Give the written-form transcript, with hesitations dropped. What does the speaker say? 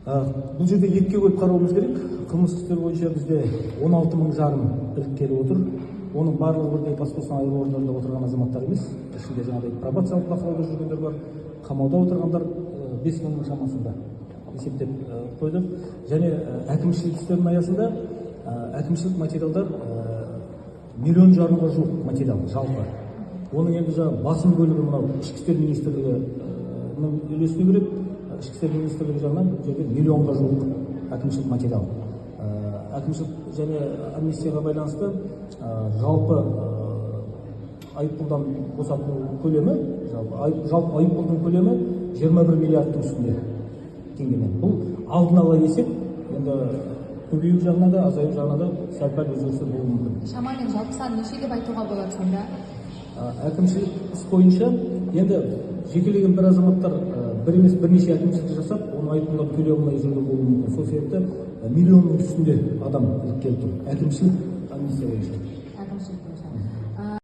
Бұл жерде екіге бөліп қарауымыз керек. Қылмыстық істер бойынша бізде 16,500 ілік келіп отыр. Оның барлығы бірдей бас бостандығынан айыру орындарында отырған азаматтар емес. Ішінде жаңағыдай пробациялық бақылауда жүргендер бар, қамауда отырғандар 5,000 шамасында есептеп қойдық. Және әкімшілік істердің аясында әкімшілік материалдар 1,5 миллионға жуық материал жалпы. Оның енді жаңағы басым бөлігі мынау ішкі істер министрлігінің үлесіне кіреді. Ішкі істер министрлігі жағынан бұл жерде 1 миллионға жуық әкімшілік материал. Әкімшілік және амнистияға байланысты жалпы айыппұлдан босату көлемі, жалпы айыппұлдың көлемі 21 миллиардтың үстінде теңгемен. Бұл алдын ала есеп, енді көбею жағынан да, азаю жағынан да сәл-пәл өзгерістер болуы мүмкін. Шамамен жалпы саны неше деп айтуға болады сонда? Әкімшілік іс бойынша енді жекелеген бір азаматтар бір емес бірнеше әкімшілік жасап, оның айыппұлдап төлей алмай жүрген болуы мүмкін. Сол себепті 1 миллионның үстінде адам келіп тұр. Әкімшілік амнистия бойынша. Әкімшілік бойынша.